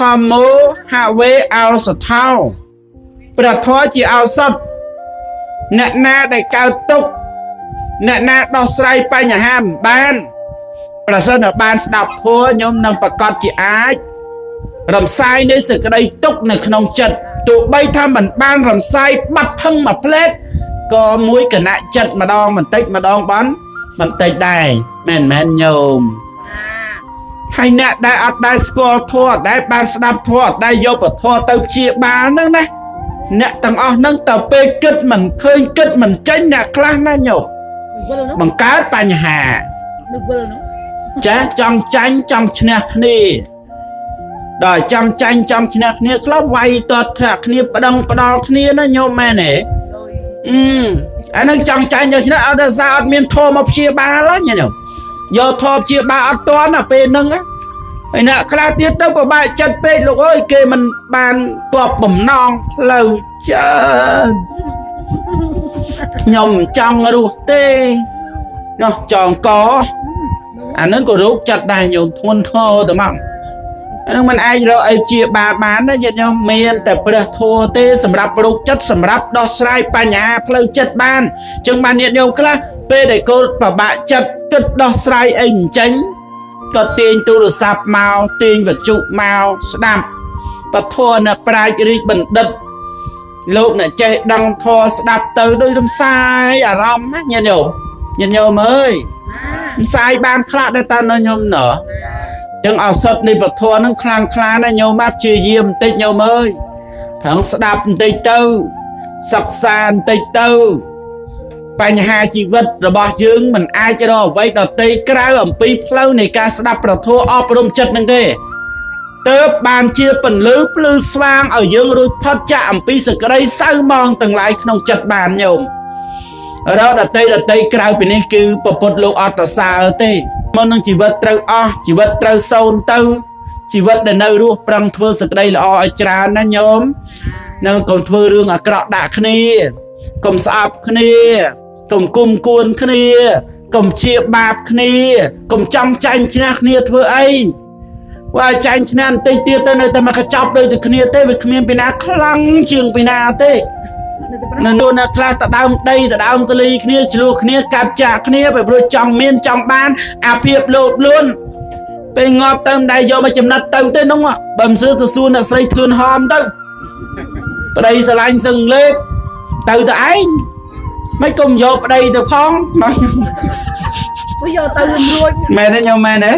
ធម្មោហាវេអោសថោព្រះធម៌ជាឱសថអ្នកណាដែលកើតទុក្ខអ្នកណាដោះស្រាយបញ្ហាមិនបានប្រសិនបើបានស្ដាប់ធម៌ខ្ញុំនឹងប្រកាសជាអាចរំសាយនៃសេចក្តីទុក្ខនៅក្នុងចិត្តទោះបីថាមិនបានរំសាយបាត់ផឹងមួយផ្លេតក៏មួយគណៈចិត្តម្ដងបន្តិចម្ដងបន្តិចដែរមែនញោមហើយអ្នកដែលអត់ដែលស្គាល់ធម៌ដែលបានស្ដាប់ធម៌ដែលយកពធទៅព្យាបាលហ្នឹងណាអ្នកទាំងអស់ហ្នឹងទៅពេលគិតមិនឃើញគិតមិនចេញអ្នកខ្លះណាញោមបង្កើតបញ្ហាចាចង់ចាញ់ចង់ឈ្នះគ្នាដល់ចង់ចាញ់ចង់ឈ្នះគ្នាខ្លះវាយតតថាគ្នាប្តឹងផ្ដាល់គ្នាណាញោមមែនទេអានឹងចង់ចាញ់យកឈ្នះអត់ដល់សារអត់មានធម៌មកព្យាបាលញោមយកធម៌ព្យាបាលអត់តណាពេលហ្នឹងហើយអ្នកខ្លះទៀតទៅពិបាកចិត្តពេកលោកអើយគេមិនបានគប់បំណងផ្លូវច្រើនខ្ញុំចង់រស់ទេនោះចង់កអានឹងក៏រោគចិត្តដែរញោមធ្ងន់ធ្ងរទៅមកអានឹងមិនអាចរកអីជាបានណាញាតិញោមមានតែព្រះធម៌ទេសម្រាប់រោគចិត្តសម្រាប់ដោះស្រាយបញ្ហាផ្លូវចិត្តបានចឹងបានញាតិញោមខ្លះពេលដែលកូនពិបាកចិត្តគិតដោះស្រាយអីមិនចេញក៏ទាញទូរស័ព្ទមកទាញវិទ្យុមកស្ដាប់ពធអ្នកប្រាជ្ញរាជបណ្ឌិតលោកអ្នកចេះដឹងធម៌ស្ដាប់ទៅដោយរំសាយអារម្មណ៍ណាញាតិញោមអើយរំសាយបានខ្លះដែរតើញោមណោះចឹងឱសថនៃពធហ្នឹងខ្លាំងខ្លាណាស់ញោមមកព្យាយាមបន្តិចញោមអើយប្រឹងស្ដាប់បន្តិចទៅសិក្សាបន្តិចទៅបញ្ហាជីវិតរបស់យើងមិនអាចរកអ្វីដទៃក្រៅអំពីផ្លូវនៃការស្ដាប់ព្រះធម៌អប់រំចិត្តនឹងទេទើបបានជាពន្លឺភ្លឺស្វាងឲ្យយើងរួចផុតចាកអំពីសេចក្តីសៅហ្មងទាំងឡាយក្នុងចិត្តបានញោមរកដទៃក្រៅពីនេះគឺពុទ្ធលោកអត់ប្រសើរទេមុននឹងជីវិតត្រូវអស់ជីវិតត្រូវសូន្យទៅជីវិតដែលនៅរស់ប្រឹងធ្វើសេចក្តីល្អឲ្យច្រើនណាញោមនៅកុំធ្វើរឿងអាក្រក់ដាក់គ្នាកុំស្អប់គ្នាកុំគុំគួនគ្នាកុំជាបាបគ្នាកុំចង់ចាញ់ឈ្នះគ្នាធ្វើអីว่าចាញ់ឈ្នះបន្តិចទៀតទៅនៅតែមកកញ្ចប់ដូចតែគ្នាទេវាគ្មានពីណាខ្លាំងជាងពីណាទេនៅនោះណាខ្លះតដើមដីតដើមទលីគ្នាឆ្លោះគ្នាកាប់ចាក់គ្នាពេលព្រោះចង់មានចង់បានអាភាពលោភលួនពេលងាប់ទៅមិនដែលយកមកចំណិតទៅទេនោះបើមិនស្រួលទៅសួរអ្នកស្រីធឿនហមទៅប្តីស្រឡាញ់សឹងលេបទៅឯងមិនគុំយកប្តីទៅផងយកទៅរួចមែនទេញោមមែនទេ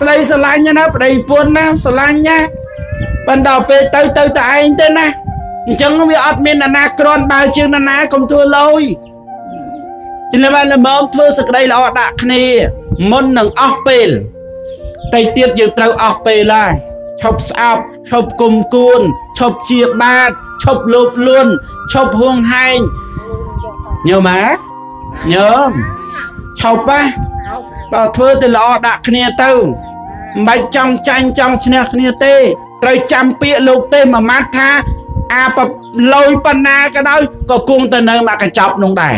ប្តីស្រឡាញ់ណាប្តីពួនណាស្រឡាញ់ណាបន្តដល់ពេលទៅតែឯងទេណាអញ្ចឹងវាអត់មានអ្នកណាក្រាន់បើជាងអ្នកណាកុំធ្វើលយជំរាបល្មមធ្វើសក្តីល្អដាក់គ្នាមុននឹងអស់ពេលតែទៀតយើងត្រូវអស់ពេលហើយឈប់ស្អប់ឈប់គុំគួនឈប់ជាបាតឈប់លោភលួនឈប់ហួងហែងញោមញោមឈប់បើធ្វើទៅល្អដាក់គ្នាទៅមិនបាច់ចង់ចាញ់ចង់ឈ្នះគ្នាទេត្រូវចាំពាក្យលោកទេមួយម៉ាត់ថាអាលយបណ្ណាក៏ដោយក៏គង់ទៅនៅមកកញ្ចប់នោះដែរ